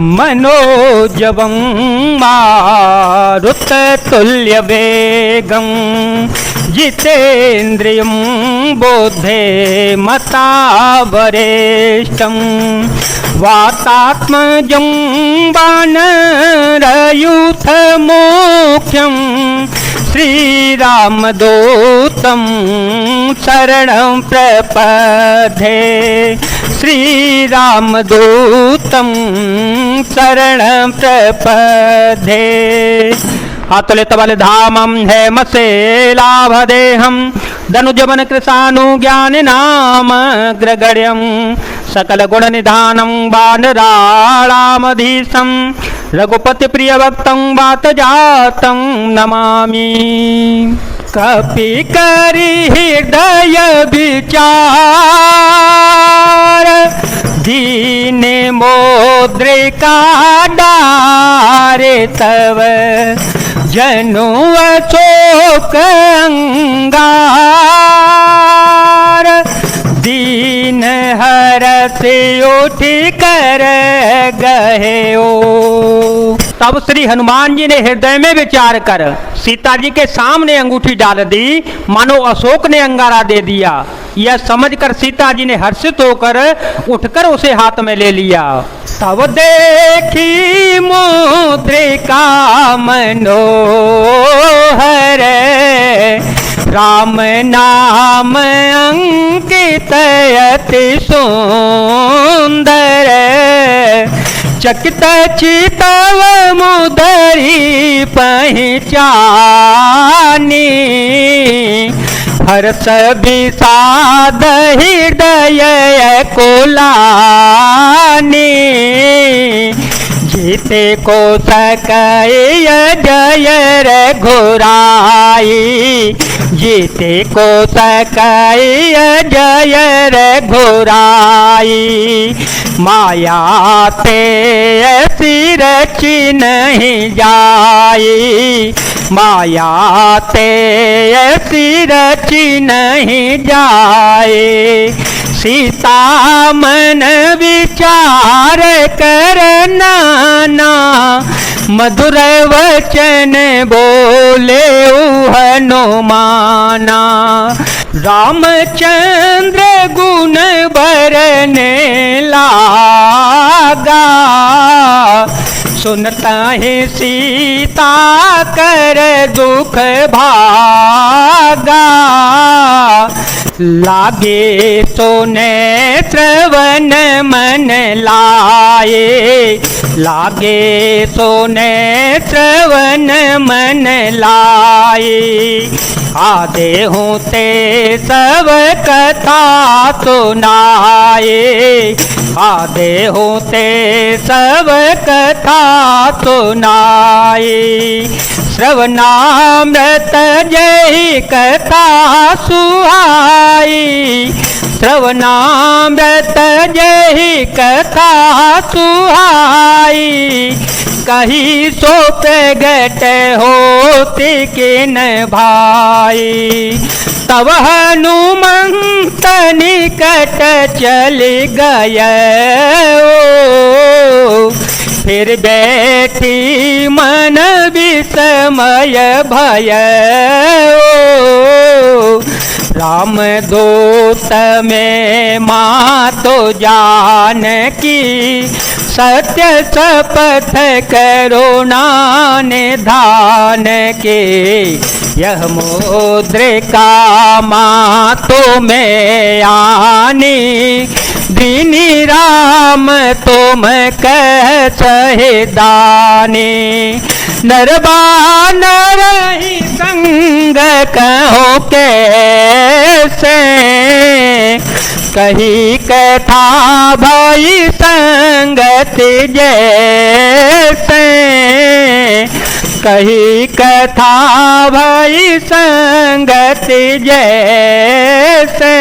मनोजवं मारुततुल्यवेगं जितेन्द्रियं बोधे मता वरिष्ठं वातात्मजं वानरयूथमोख्यं श्रीरामदूतं शरणं प्रपद्ये श्रीरामदूतं शरणं प्रपद्ये। अतुलितबलधामं हेमशेलाभदेहं धनुजवन कृशानुज्ञानिनामग्रगण्यं सकलगुणनिधानं वानराणामधीशं रघुपतिप्रियभक्तं वातजातं नमामि। कपिकरि हृदय विचार दीन मोद्रिका डारे तव जनु अशोक अंगार दीन हरष उठ कर गए ओ। तब श्री हनुमान जी ने हृदय में विचार कर सीता जी के सामने अंगूठी डाल दी, मानो अशोक ने अंगारा दे दिया। यह समझकर सीता जी ने हर्षित होकर उठकर उसे हाथ में ले लिया। तब देखी मुद्रिका मनोहर राम नाम अंकित अति सुंदर चकित चितव मुदरी पहचानी हर्ष विषाद हृदय कुलानी जीते को सकय जय रघुराई जीते को सकय जय रघुराई माया ते सिर नहीं जाई माया ते सिर नहीं जाए। सीता मन विचार करना ना मधुर वचन बोले हनुमाना रामचंद्र गुण बरने लागा सुनता है सीता कर दुख भागा लागे सोने श्रवण मन लाए लागे सोने श्रवण मन लाए आधे होते सब कथा सुनाए आधे होते सब कथा सुनाए श्रवणामृत जय कथा सुहाई श्रवणामृत जय कथा सुहाई कही सो प्रगट होते किन भाई तब हनुमंत निकट चल गए फिर बैठी मन विस्मय भय राम दूत में माँ तो जानकी सत्य शपथ करुणा निधान के यह मुद्रिका माँ तुम्हें आनी दीनी राम तुम कह सहेदानी नरबानर ही संग कहो कैसे कही कथा भाई संगत जैसे कही कथा भाई संगत जैसे।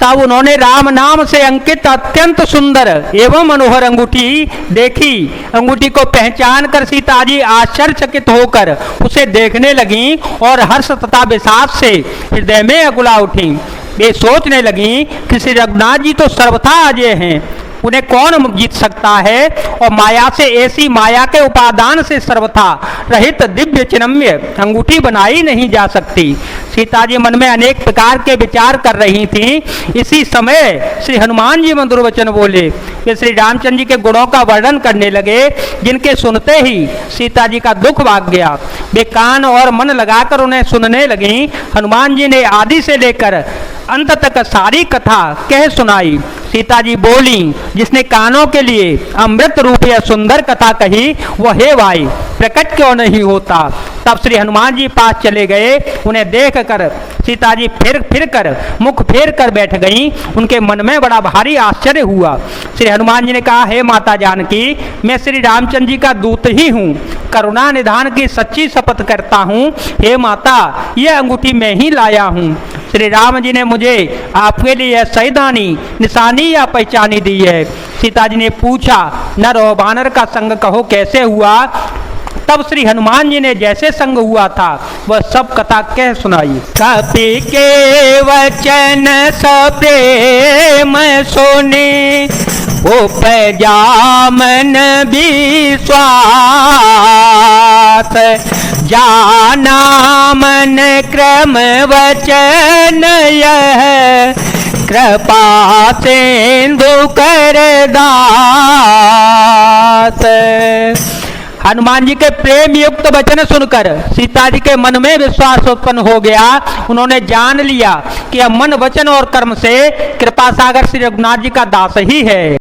तब उन्होंने राम नाम से अंकित अत्यंत सुंदर एवं मनोहर अंगूठी देखी। अंगूठी को पहचान कर सीता जी आश्चर्यचकित होकर उसे देखने लगी और हर्ष तथा विषाद से हृदय में अकुला उठी। वे सोचने लगी कि श्री रघुनाथ जी तो सर्वथा अजय हैं, उन्हें कौन जीत सकता है। और माया से, ऐसी माया के उपादान से सर्वथा रहित दिव्य चिन्मय अंगूठी बनाई नहीं जा सकती। सीता जी मन में अनेक प्रकार के विचार कर रही थी। इसी समय श्री हनुमान जी मधुर वचन बोले। वे श्री रामचंद्र जी के गुणों का वर्णन करने लगे, जिनके सुनते ही सीता जी का दुख भाग गया। वे कान और मन लगाकर उन्हें सुनने लगी। हनुमान जी ने आदि से लेकर अंत तक सारी कथा कह सुनाई। सीता जी बोली, जिसने कानों के लिए अमृत रूप या सुंदर कथा कही, वह हे भाई प्रकट क्यों नहीं होता। तब श्री हनुमान जी पास चले गए। उन्हें देख कर सीता जी फिर कर मुख फेर कर बैठ गईं। उनके मन में बड़ा भारी आश्चर्य हुआ। श्री हनुमान जी ने कहा, हे माता जानकी, मैं श्री रामचंद्र जी का दूत ही हूँ। करुणा निधान की सच्ची शपथ करता हूँ, हे माता यह अंगूठी मैं ही लाया हूँ। श्री राम जी ने मुझे आपके लिए यह सैदानी निशानी या पहचानी दी है। सीता जी ने पूछा, नर और बानर का संग कहो कैसे हुआ। तब श्री हनुमान जी ने जैसे संग हुआ था वह सब कथा कह सुनाई। कपि के वचन सब प्रेम सुने, उपजा मन विश्वास, जाना मन क्रम वचन यह, कृपा सिंधु कर दास। हनुमान जी के प्रेम युक्त वचन सुनकर सीता जी के मन में विश्वास उत्पन्न हो गया। उन्होंने जान लिया कि यह मन वचन और कर्म से कृपा सागर श्री रघुनाथ जी का दास ही है।